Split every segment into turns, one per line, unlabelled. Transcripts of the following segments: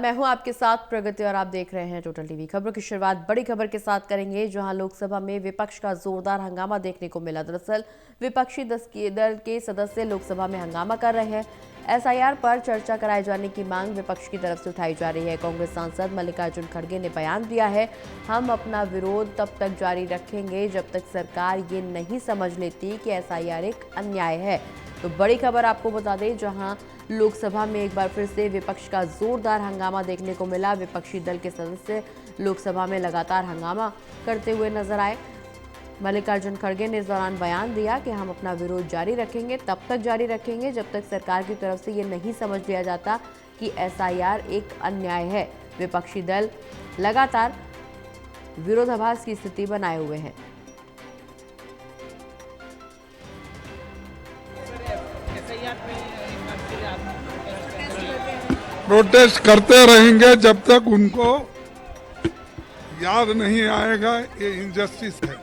मैं हूं आपके साथ प्रगति और आप देख रहे हैं टोटल टीवी। खबरों की शुरुआत बड़ी खबर के साथ करेंगे, जहां लोकसभा में विपक्ष का जोरदार हंगामा देखने को मिला। दरअसल विपक्षी दल के सदस्य लोकसभा में हंगामा कर रहे हैं। एसआईआर पर चर्चा कराए जाने की मांग विपक्ष की तरफ से उठाई जा रही है। कांग्रेस सांसद मल्लिकार्जुन खड़गे ने बयान दिया है, हम अपना विरोध तब तक जारी रखेंगे जब तक सरकार ये नहीं समझ लेती कि एसआईआर एक अन्याय है। तो बड़ी खबर आपको बता दें, जहां लोकसभा में एक बार फिर से विपक्ष का जोरदार हंगामा देखने को मिला। विपक्षी दल के सदस्य लोकसभा में लगातार हंगामा करते हुए नजर आए। मल्लिकार्जुन खड़गे ने इस दौरान बयान दिया कि हम अपना विरोध जारी रखेंगे, तब तक जारी रखेंगे जब तक सरकार की तरफ से ये नहीं समझ लिया जाता कि एसआईआर एक अन्याय है। विपक्षी दल लगातार विरोधाभास की स्थिति बनाए हुए हैं।
प्रोटेस्ट करते रहेंगे जब तक उनको याद नहीं आएगा ये इनजस्टिस है।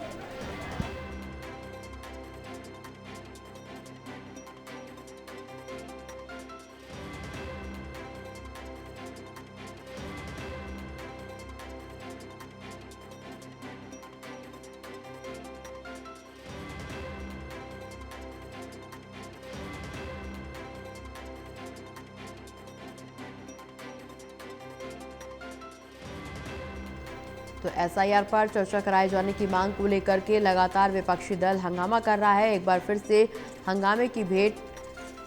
तो एसआईआर पर चर्चा कराए जाने की मांग को लेकर के लगातार विपक्षी दल हंगामा कर रहा है। एक बार फिर से हंगामे की भेंट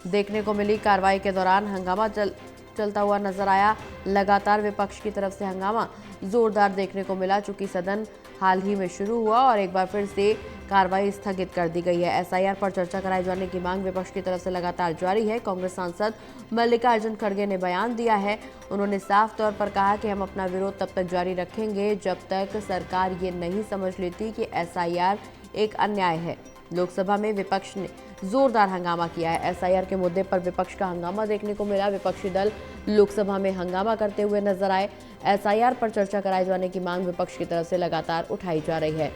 देखने को मिली। कार्रवाई के दौरान हंगामा चलता हुआ नजर आया। लगातार विपक्ष की तरफ से हंगामा जोरदार देखने को मिला। चूंकि सदन हाल ही में शुरू हुआ और एक बार फिर से कार्रवाई स्थगित कर दी गई है। एसआईआर पर चर्चा कराए जाने की मांग विपक्ष की तरफ से लगातार जारी है। कांग्रेस सांसद मल्लिकार्जुन खड़गे ने बयान दिया है। उन्होंने साफ तौर पर कहा कि हम अपना विरोध तब तक जारी रखेंगे जब तक सरकार ये नहीं समझ लेती कि एसआईआर एक अन्याय है। लोकसभा में विपक्ष ने जोरदार हंगामा किया है। एसआईआर के मुद्दे पर विपक्ष का हंगामा देखने को मिला। विपक्षी दल लोकसभा में हंगामा करते हुए नजर आए। एसआईआर पर चर्चा कराए जाने की मांग विपक्ष की तरफ से लगातार उठाई जा रही है।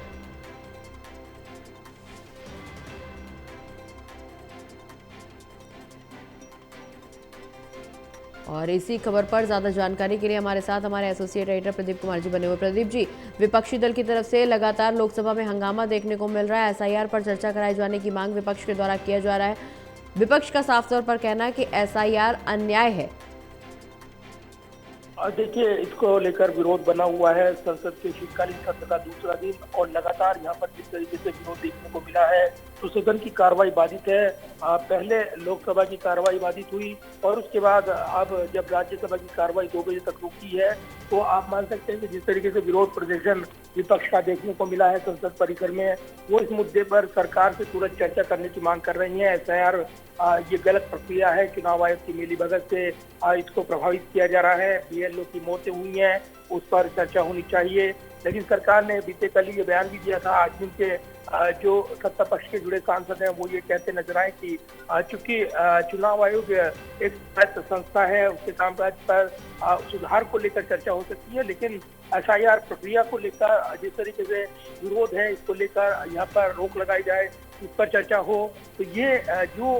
और इसी खबर पर ज्यादा जानकारी के लिए हमारे साथ हमारे एसोसिएट एडिटर प्रदीप कुमार जी बने हुए। प्रदीप जी, विपक्षी दल की तरफ से लगातार लोकसभा में हंगामा देखने को मिल रहा है। एसआईआर पर चर्चा कराए जाने की मांग विपक्ष के द्वारा किया जा रहा है। विपक्ष का साफ तौर पर कहना है कि एसआईआर अन्याय है।
देखिए, इसको लेकर विरोध बना हुआ है। संसद के शीतकालीन सत्र का दूसरा दिन और लगातार यहाँ पर जिस तरीके से विरोध देखने को मिला है तो सदन की कार्रवाई बाधित है। पहले लोकसभा की कार्रवाई बाधित हुई और उसके बाद अब जब राज्यसभा की कार्रवाई 2 बजे तक रुकी है तो आप मान सकते हैं कि जिस तरीके से विरोध प्रदर्शन विपक्ष का देखने को मिला है संसद परिसर में, वो इस मुद्दे पर सरकार से तुरंत चर्चा करने की मांग कर रही है। एसआईआर ये गलत प्रक्रिया है। चुनाव आयोग की मिलीभगत से इसको प्रभावित किया जा रहा है। बीएलओ की मौतें हुई हैं, उस पर चर्चा होनी चाहिए। लेकिन सरकार ने बीते कल ये बयान भी दिया था। आज दिन के जो सत्ता पक्ष के जुड़े सांसद हैं वो ये कहते नजर आए कि चूंकि चुनाव आयोग एक स्वायत्त संस्था है, उसके कामकाज पर सुधार को लेकर चर्चा हो सकती है, लेकिन एसआईआर प्रक्रिया को लेकर जिस तरीके से विरोध है, इसको लेकर यहाँ पर रोक लगाई जाए, इस पर चर्चा हो, तो ये जो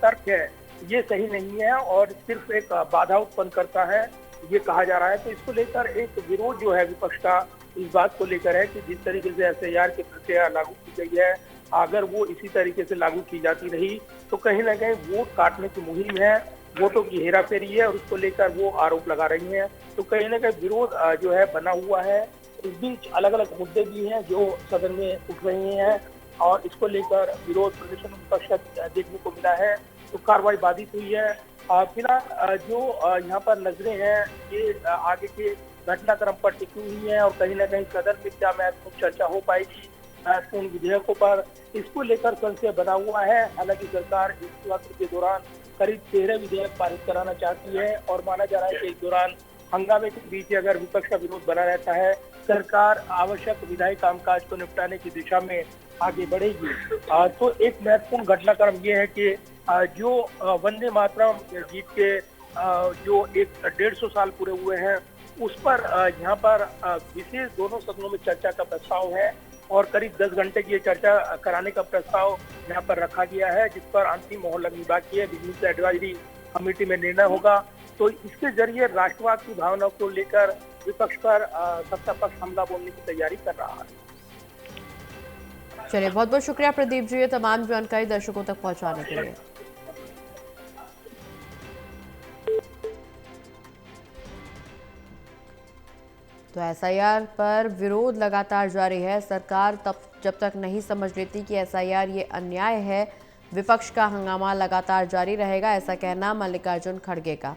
तर्क है ये सही नहीं है और सिर्फ एक बाधा उत्पन्न करता है, ये कहा जा रहा है। तो इसको लेकर एक विरोध जो है विपक्ष का इस बात को लेकर है कि जिस तरीके से एसआईआर की प्रक्रिया लागू की गई है, अगर वो इसी तरीके से लागू की जाती रही तो कहीं ना कहीं वोट काटने की मुहिम है, वोटों की हेराफेरी है और उसको लेकर वो आरोप लगा रही हैं। तो कहीं ना कहीं विरोध जो है बना हुआ है। इस बीच अलग अलग मुद्दे भी हैं जो सदन में उठ रहे हैं और इसको लेकर विरोध प्रदर्शन विपक्ष का देखने को मिला है। तो कार्रवाई बाधित हुई है। फिलहाल जो यहाँ पर नजरें हैं ये आगे के घटनाक्रम पर टिकी हुई है और कहीं ना कहीं सदन में क्या महत्वपूर्ण चर्चा हो पाएगी महत्वपूर्ण विधेयकों पर, इसको लेकर संशय बना हुआ है। हालांकि सरकार इस सत्र के दौरान करीब 13 विधेयक पारित कराना चाहती है और माना जा रहा है कि इस दौरान हंगामे के बीच अगर विपक्ष का विरोध बना रहता है, सरकार आवश्यक विधायी कामकाज को निपटाने की दिशा में आगे बढ़ेगी। तो एक महत्वपूर्ण घटनाक्रम ये है कि जो वंदे मातरम गीत के जो 150 साल पूरे हुए हैं उस पर यहाँ पर विशेष दोनों सदनों में चर्चा का प्रस्ताव है और करीब 10 घंटे की ये चर्चा कराने का प्रस्ताव यहाँ पर रखा गया है, जिस पर अंतिम मोहर लगनी बाकी है। बिजनेस एडवाइजरी कमेटी में निर्णय होगा। तो इसके जरिए राष्ट्रवाद की भावना को लेकर विपक्ष पर सत्ता पक्ष हमला बोलने की तैयारी कर रहा है।
चलिए, बहुत बहुत शुक्रिया प्रदीप जी, ये तमाम जानकारी दर्शकों तक पहुंचाने के लिए। तो एसआईआर पर विरोध लगातार जारी है। सरकार जब तक नहीं समझ लेती कि एसआईआर ये अन्याय है, विपक्ष का हंगामा लगातार जारी रहेगा, ऐसा कहना मल्लिकार्जुन खड़गे का।